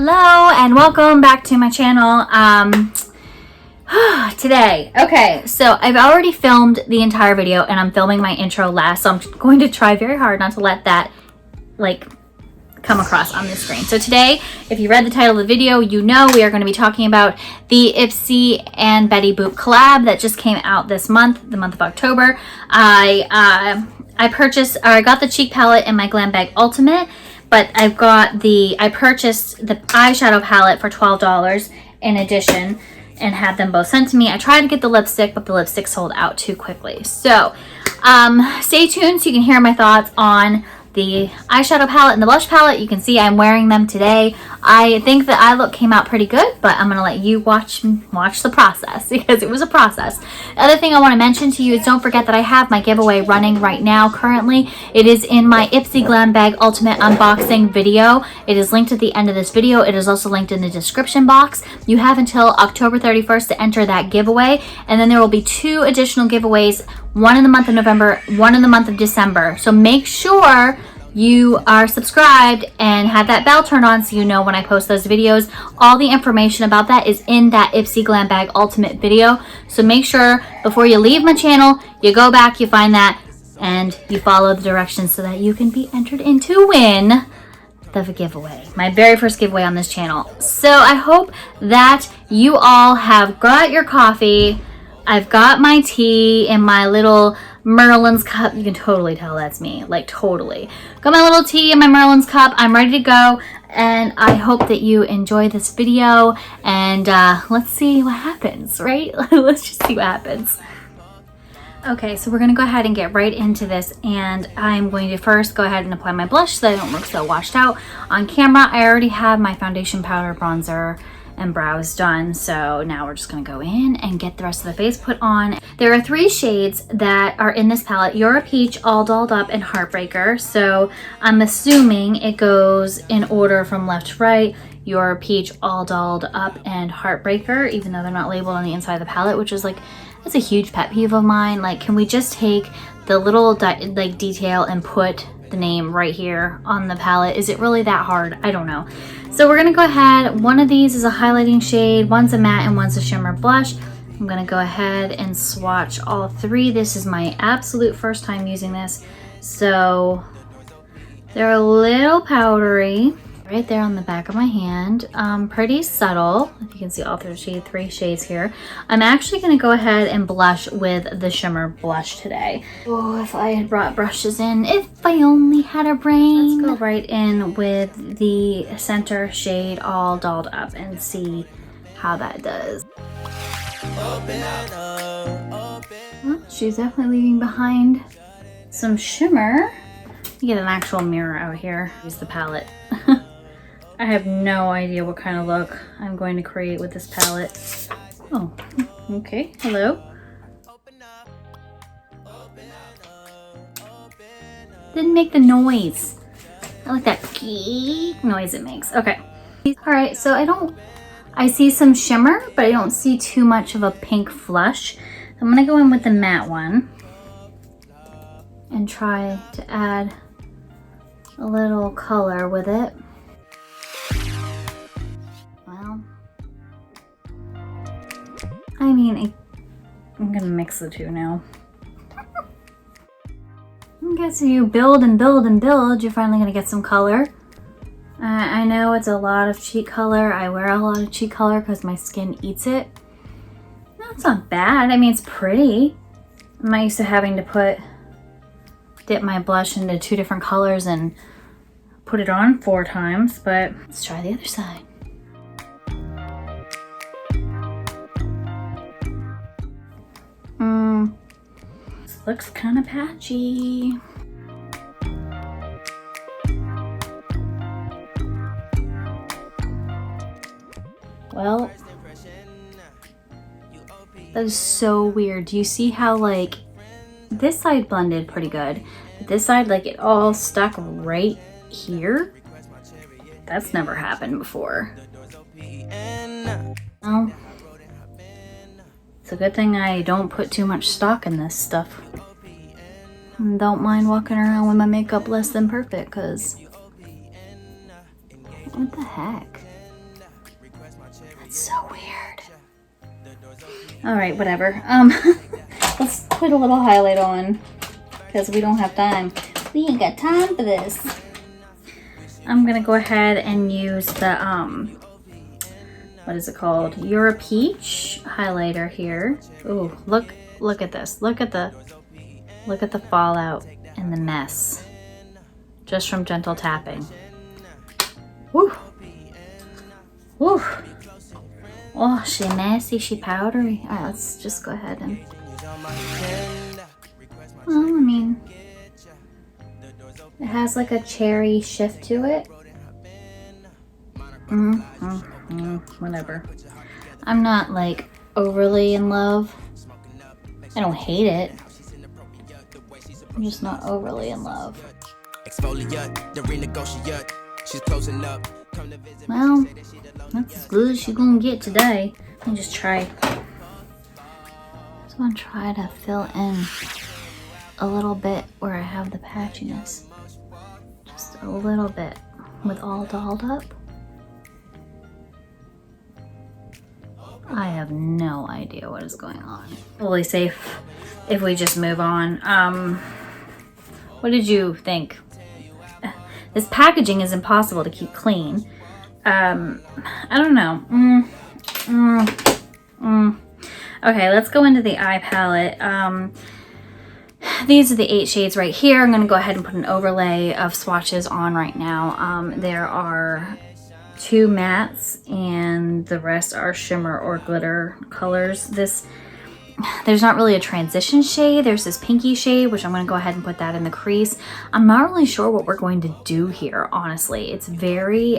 Hello and welcome back to my channel. Today, okay, so I've already filmed the entire video and I'm filming my intro last, so I'm going to try very hard not to let that like come across on the screen. So today, if you read the title of the video, you know we are going to be talking about the Ipsy and Betty Boop collab that just came out this month, the month of October. I got the cheek palette in my Glam Bag Ultimate, but I purchased the eyeshadow palette for $12 in addition and had them both sent to me. I tried to get the lipstick, but the lipstick sold out too quickly. So stay tuned so you can hear my thoughts on the eyeshadow palette and the blush palette. You can see I'm wearing them today. I think the eye look came out pretty good, but I'm gonna let you watch the process because it was a process. The other thing I want to mention to you is don't forget that I have my giveaway running right now currently. It is in my Ipsy Glam Bag Ultimate unboxing video. It is linked at the end of this video. It is also linked in the description box. You have until October 31st to enter that giveaway, and then there will be 2 additional giveaways, one in the month of November, one in the month of December. So make sure you are subscribed and have that bell turned on so you know when I post those videos. All the information about that is in that Ipsy Glam Bag Ultimate video. So make sure before you leave my channel, you go back, you find that, and you follow the directions so that you can be entered in to win the giveaway, my very first giveaway on this channel. So I hope that you all have got your coffee. I've got my tea in my little Merlin's cup. You can totally tell that's me, like totally. Got my little tea in my Merlin's cup. I'm ready to go, and I hope that you enjoy this video, and let's see what happens, right? Let's just see what happens. Okay, so we're gonna go ahead and get right into this, and I'm going to first go ahead and apply my blush so I don't look so washed out on camera. I already have my foundation, powder, bronzer, and brows done, so now we're just gonna go in and get the rest of the face put on. There are 3 shades that are in this palette: You're a Peach, All Dolled Up, and Heartbreaker. So I'm assuming it goes in order from left to right: You're a Peach, All Dolled Up, and Heartbreaker, even though they're not labeled on the inside of the palette, which is like, that's a huge pet peeve of mine. Like, can we just take the little like detail and put the name right here on the palette? Is it really that hard? I don't know. So we're gonna go ahead, one of these is a highlighting shade, one's a matte, and one's a shimmer blush. I'm gonna go ahead and swatch all 3. This is my absolute first time using this, so they're a little powdery. Right there on the back of my hand, pretty subtle. If you can see all 3 shades here. I'm actually gonna go ahead and blush with the shimmer blush today. Oh, if I had brought brushes in, if I only had a brain. Let's go right in with the center shade, All Dolled Up, and see how that does. Well, she's definitely leaving behind some shimmer. You get an actual mirror out here. Use the palette. I have no idea what kind of look I'm going to create with this palette. Oh, okay, hello. Didn't make the noise. I like that geek noise it makes. Okay. All right, so I see some shimmer, but I don't see too much of a pink flush. I'm gonna go in with the matte one and try to add a little color with it. I mean, I'm gonna mix the 2 now. I guess you build and build and build, you're finally gonna get some color. I know it's a lot of cheek color. I wear a lot of cheek color because my skin eats it. No, it's not bad. I mean, it's pretty. I'm not used to having to dip my blush into 2 different colors and put it on 4 times, but let's try the other side. Looks kind of patchy. Well, that is so weird. Do you see how like this side blended pretty good, but this side, like, it all stuck right here? That's never happened before. Well, it's a good thing I don't put too much stock in this stuff. And don't mind walking around with my makeup less than perfect, because what the heck? That's so weird. All right, whatever. Let's put a little highlight on because we don't have time. We ain't got time for this. I'm gonna go ahead and use the what is it called? Euro Peach highlighter here. Ooh, look at this. Look at the fallout and the mess just from gentle tapping. Woo! Woo! Oh, she messy, she powdery. All right, let's just go ahead and. Well, I mean, it has like a cherry shift to it. Whatever. I'm not like overly in love. I don't hate it. I'm just not overly in love. Well, that's as good as she's gonna get today. Let me just try. Just want to try to fill in a little bit where I have the patchiness. Just a little bit with all dolled up. I have no idea what is going on. Totally safe if we just move on. What did you think? This packaging is impossible to keep clean. I don't know. Okay, let's go into the eye palette. These are the 8 shades right here. I'm gonna go ahead and put an overlay of swatches on right now. There are 2 mattes and the rest are shimmer or glitter colors. There's not really a transition shade. There's this pinky shade, which I'm going to go ahead and put that in the crease. I'm not really sure what we're going to do here, honestly. It's very,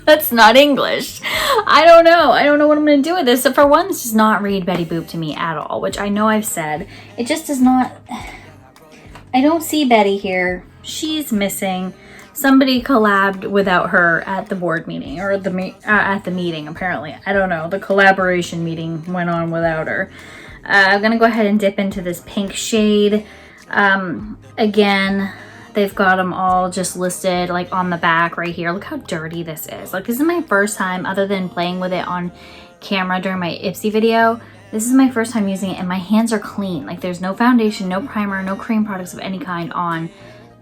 that's not English. I don't know. I don't know what I'm going to do with this. So for one, this does not read Betty Boop to me at all, which I know I've said. It just does not. I don't see Betty here. She's missing. Somebody collabed without her at the board meeting or at the meeting, apparently. I don't know. The collaboration meeting went on without her. I'm going to go ahead and dip into this pink shade. Again, they've got them all just listed like on the back right here. Look how dirty this is. Like, this is my first time, other than playing with it on camera during my Ipsy video. This is my first time using it and my hands are clean. Like, there's no foundation, no primer, no cream products of any kind on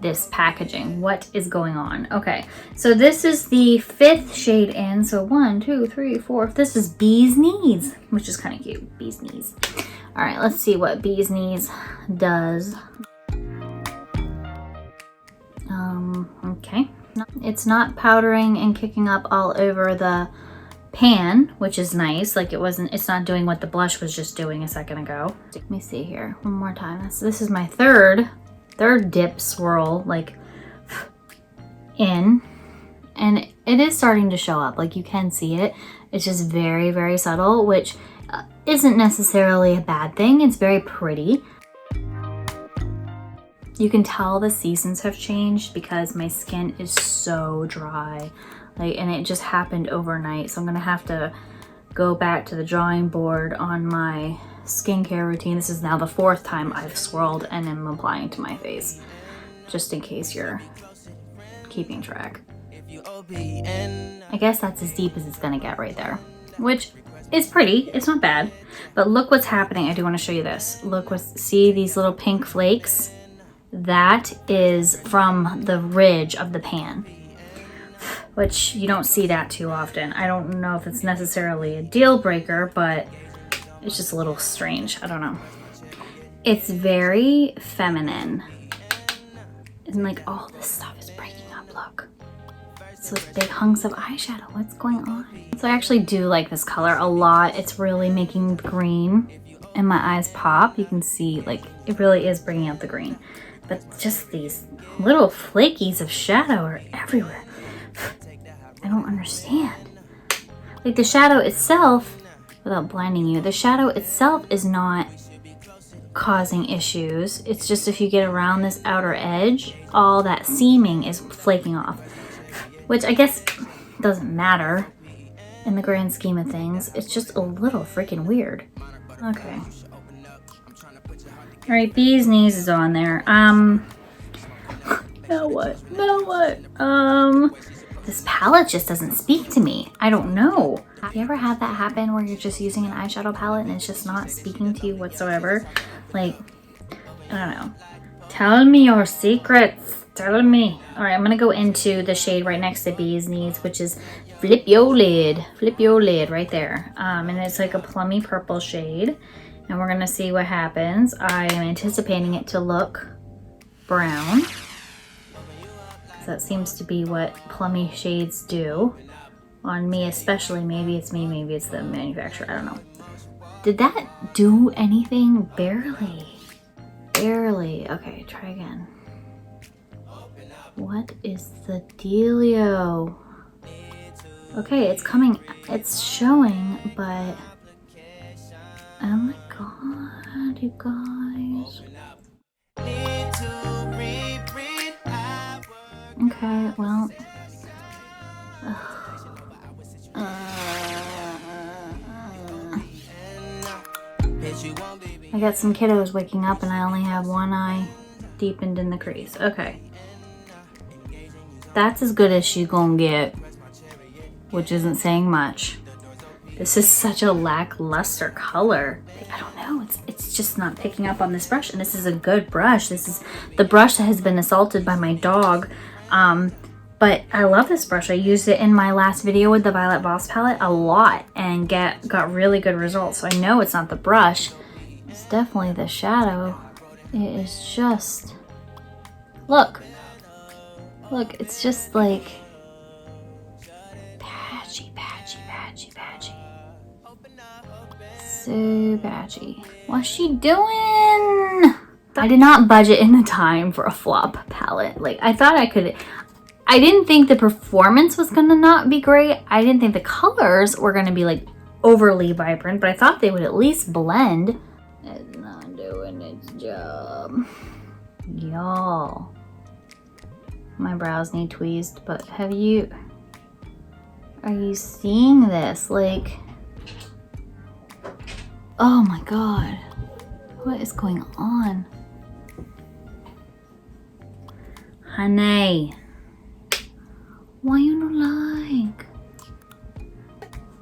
this packaging. What is going on? Okay, so this is the 5th shade in. So 1, 2, 3, 4. This is Bee's Knees, which is kind of cute. Bee's Knees. All right, let's see what Bee's Knees does. Okay, it's not powdering and kicking up all over the pan, which is nice. Like, it's not doing what the blush was just doing a second ago. Let me see here one more time. This is my third dip swirl, like, in, and it is starting to show up. Like, you can see it. It's just very, very subtle, which isn't necessarily a bad thing. It's very pretty. You can tell the seasons have changed because my skin is so dry, like, and it just happened overnight. So I'm gonna have to go back to the drawing board on my skincare routine. This is now the 4th time I've swirled and am applying to my face, just in case you're keeping track. I guess that's as deep as it's gonna get right there, which is pretty. It's not bad, but look what's happening. I do want to show you this. See these little pink flakes? That is from the ridge of the pan, which you don't see that too often. I don't know if it's necessarily a deal breaker, but it's just a little strange. I don't know. It's very feminine. And like, all this stuff is breaking up, look. So it's big hunks of eyeshadow. What's going on? So I actually do like this color a lot. It's really making the green in my eyes pop. You can see, like, it really is bringing out the green. But just these little flakies of shadow are everywhere. I don't understand. Like, the shadow itself, without blinding you, the shadow itself is not causing issues. It's just if you get around this outer edge, all that seaming is flaking off, which I guess doesn't matter in the grand scheme of things. It's just a little freaking weird. Okay. All right, Bee's Knees is on there. Now what? Now what? This palette just doesn't speak to me. I don't know. Have you ever had that happen where you're just using an eyeshadow palette and it's just not speaking to you whatsoever? Like, I don't know. Tell me your secrets. Tell me. All right, I'm gonna go into the shade right next to Bee's Knees, which is Flip Your Lid. Flip Your Lid right there. And it's like a plummy purple shade. And we're gonna see what happens. I am anticipating it to look brown. That seems to be what plummy shades do on me, especially. Maybe it's me, maybe it's the manufacturer, I don't know. Did that do anything? Barely. Barely. Okay, try again. What is the dealio? Okay, it's coming, it's showing, but oh my god, you guys. Okay, well, I got some kiddos waking up and I only have one eye deepened in the crease. Okay. That's as good as she's gonna get, which isn't saying much. This is such a lackluster color. I don't know, it's just not picking up on this brush, and this is a good brush. This is the brush that has been assaulted by my dog. But I love this brush. I used it in my last video with the Violet Boss palette a lot and got really good results. So I know it's not the brush. It's definitely the shadow. It is just, look, it's just like patchy, patchy, patchy, patchy. So patchy. What's she doing? I did not budget in the time for a flop palette. Like, I thought I could. I didn't think the performance was gonna not be great. I didn't think the colors were gonna be like overly vibrant, but I thought they would at least blend. It's not doing its job. Y'all. My brows need tweezed, but are you seeing this? Like, oh my god. What is going on? Honey. Why you not like?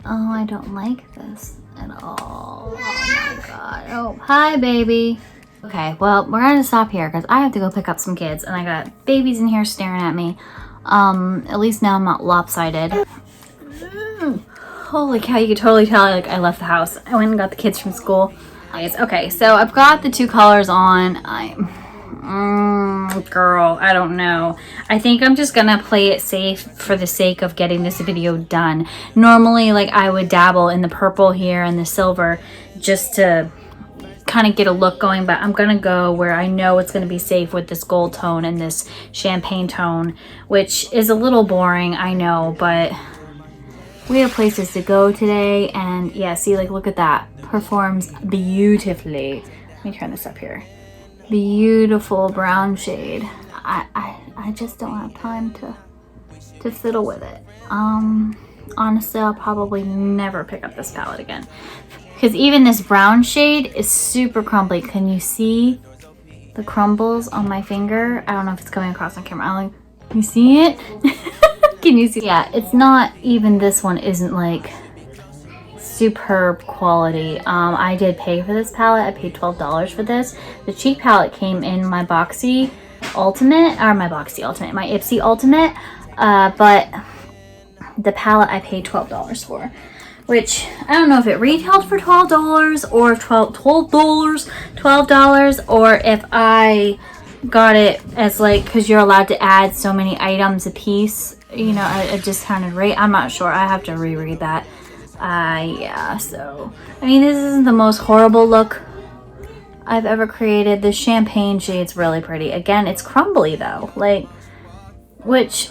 Oh, I don't like this at all. Oh my god. Oh, hi baby. Okay, well, we're gonna stop here because I have to go pick up some kids and I got babies in here staring at me. At least now I'm not lopsided. Holy cow, you could totally tell like I left the house. I went and got the kids from school. Okay, so I've got the two colors on. Girl, I don't know. I think I'm just gonna play it safe for the sake of getting this video done. Normally, like, I would dabble in the purple here and the silver just to kind of get a look going, but I'm gonna go where I know it's gonna be safe with this gold tone and this champagne tone, which is a little boring, I know, but we have places to go today. And yeah, see, like, look at that. Performs beautifully. Let me turn this up here. Beautiful brown shade. I just don't have time to fiddle with it. Honestly, I'll probably never pick up this palette again because even this brown shade is super crumbly. Can you see the crumbles on my finger? I don't know if it's coming across on camera. Can you see it? Can you see? Yeah, it's not even, this one isn't like superb quality. I did pay for this palette. I paid $12 for this. The cheap palette came in my Boxy Ultimate, or my Ipsy Ultimate, but the palette I paid $12 for, which I don't know if it retailed for $12 or $12, or if I got it as like, because you're allowed to add so many items a piece, you know, a discounted rate. I'm not sure. I have to reread that. Yeah, so I mean, this isn't the most horrible look I've ever created. The champagne shade's really pretty. Again, it's crumbly though, like, which,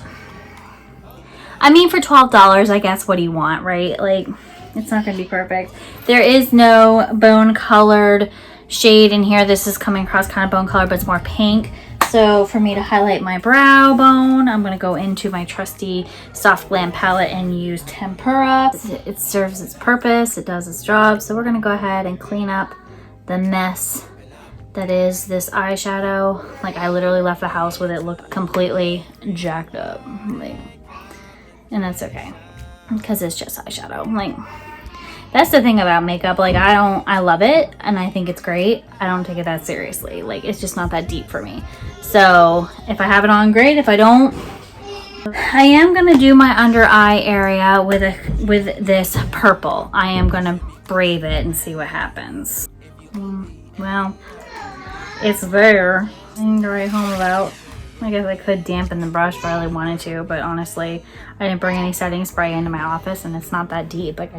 I mean, for $12, I guess, what do you want, right? Like, it's not gonna be perfect. There is no bone colored shade in here. This is coming across kind of bone color, but it's more pink. So for me to highlight my brow bone, I'm gonna go into my trusty Soft Glam palette and use Tempera. It serves its purpose, it does its job. So we're gonna go ahead and clean up the mess that is this eyeshadow. Like, I literally left the house with it looked completely jacked up. Like, and that's okay, because it's just eyeshadow. Like, that's the thing about makeup. Like, I love it and I think it's great. I don't take it that seriously. Like, it's just not that deep for me. So if I have it on, great. If I don't, I am gonna do my under eye area with this purple. I am gonna brave it and see what happens. Well, it's there. Nothing to write home about. I guess I could dampen the brush if I really wanted to, but honestly, I didn't bring any setting spray into my office and it's not that deep. Like,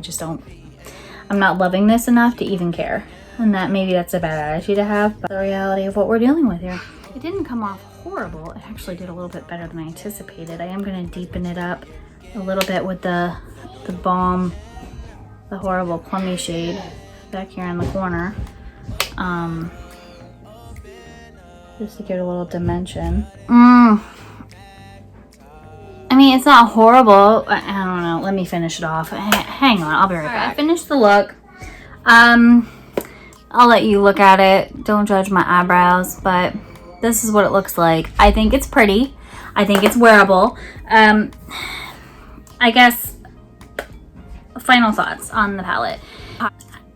I'm not loving this enough to even care. And maybe that's a bad attitude to have, but the reality of what we're dealing with here. It didn't come off horrible. It actually did a little bit better than I anticipated. I am gonna deepen it up a little bit with the balm, the horrible plummy shade back here in the corner. Just to give it a little dimension. I mean, it's not horrible. I don't know. Let me finish it off. Hang on, I'll be right back. I finished the look. I'll let you look at it. Don't judge my eyebrows, but this is what it looks like. I think it's pretty. I think it's wearable. I guess final thoughts on the palette.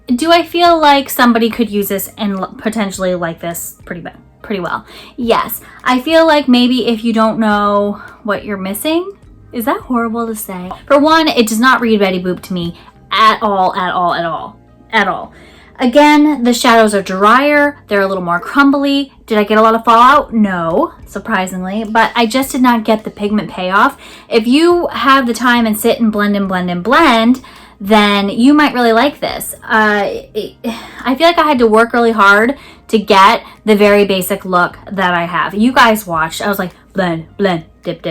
Do I feel like somebody could use this and potentially like this pretty well? Yes. I feel like maybe if you don't know what you're missing, is that horrible to say? For one, it does not read Betty Boop to me at all. Again, the shadows are drier. They're a little more crumbly. Did I get a lot of fallout? No, surprisingly, but I just did not get the pigment payoff. If you have the time and sit and blend, then you might really like this. I feel like I had to work really hard to get the very basic look that I have. You guys watched. I was like, blend, dip,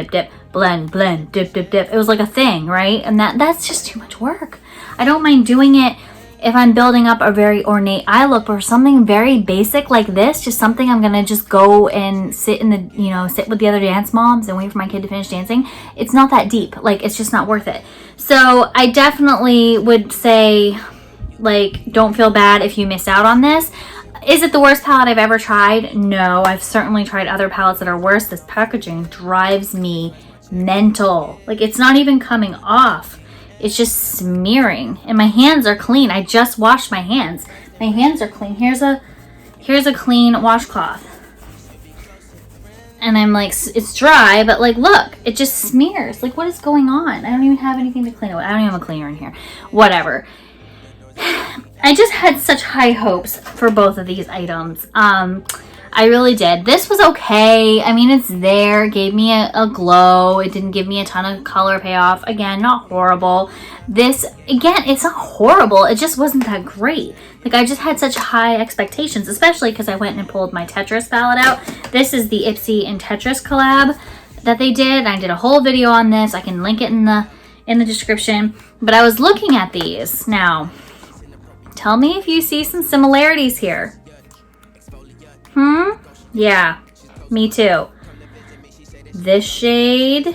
blend, dip. It was like a thing, right? And that's just too much work. I don't mind doing it if I'm building up a very ornate eye look, or something very basic like this, just something I'm gonna just go and sit with the other dance moms and wait for my kid to finish dancing. It's not that deep. Like, it's just not worth it. So I definitely would say, like, don't feel bad if you miss out on this. Is it the worst palette I've ever tried? No, I've certainly tried other palettes that are worse. This packaging drives me mental. Like, it's not even coming off. It's just smearing, and my hands are clean. I just washed my hands. My hands are clean. Here's a clean washcloth. And I'm like, it's dry, but like, look, it just smears. Like, what is going on? I don't even have anything to clean it with. I don't even have a cleaner in here. Whatever. I just had such high hopes for both of these items. I really did. This was okay. I mean, it's there. It gave me a glow. It didn't give me a ton of color payoff. Again, not horrible. This, again, it's not horrible. It just wasn't that great. Like, I just had such high expectations, especially because I went and pulled my Tetris palette out. This is the Ipsy and Tetris collab that they did. I did a whole video on this. I can link it in the description. But I was looking at these. Now, tell me if you see some similarities here. Yeah, me too. This shade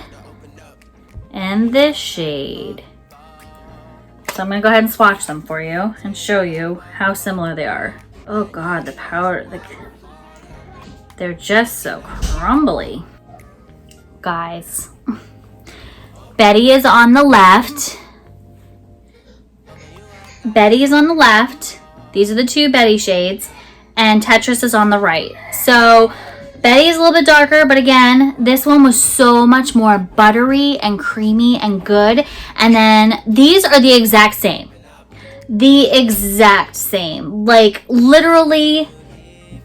and this shade. So I'm gonna go ahead and swatch them for you and show you how similar they are. Oh God, the powder, they're just so crumbly. Guys, Betty is on the left. Betty is on the left. These are the two Betty shades. And Tetris is on the right. So Betty is a little bit darker, but again, this one was so much more buttery and creamy and good. And then these are the exact same. The exact same. Like, literally,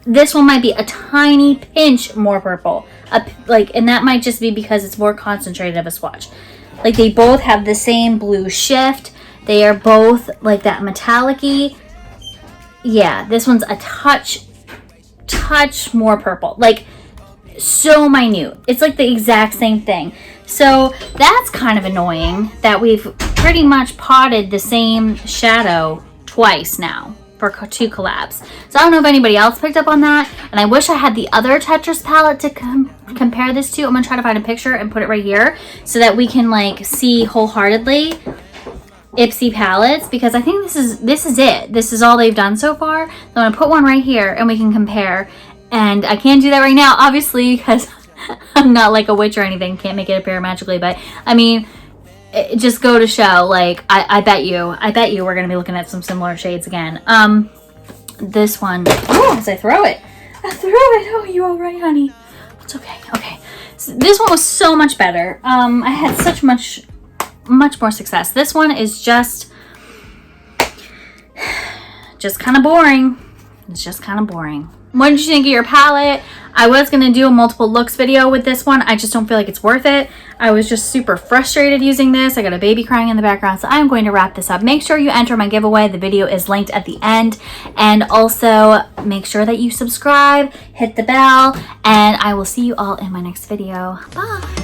this one might be a tiny pinch more purple. And that might just be because it's more concentrated of a swatch. Like, they both have the same blue shift. They are both like that metallic-y. Yeah, this one's a touch more purple. Like, so minute. It's like the exact same thing. So that's kind of annoying that we've pretty much potted the same shadow twice now for two collabs. So I don't know if anybody else picked up on that. And I wish I had the other Tetris palette to compare this to. I'm going to try to find a picture and put it right here so that we can, like, see wholeheartedly. Ipsy palettes because I think this is it. This is all they've done so far. So I'm gonna put one right here and we can compare. And I can't do that right now, obviously, because I'm not like a witch or anything. Can't make it appear magically, but I mean, just go to show, like, I bet you we're gonna be looking at some similar shades again. This one, oh, as I throw it. Oh, you all right, honey? It's okay. Okay. So this one was so much better. I had such much more success. This one is just kind of boring. It's just kind of boring. What did you think of your palette? I was going to do a multiple looks video with this one. I just don't feel like it's worth it. I was just super frustrated using this. I got a baby crying in the background, so I'm going to wrap this up. Make sure you enter my giveaway. The video is linked at the end. And also make sure that you subscribe, hit the bell, and I will see you all in my next video. Bye!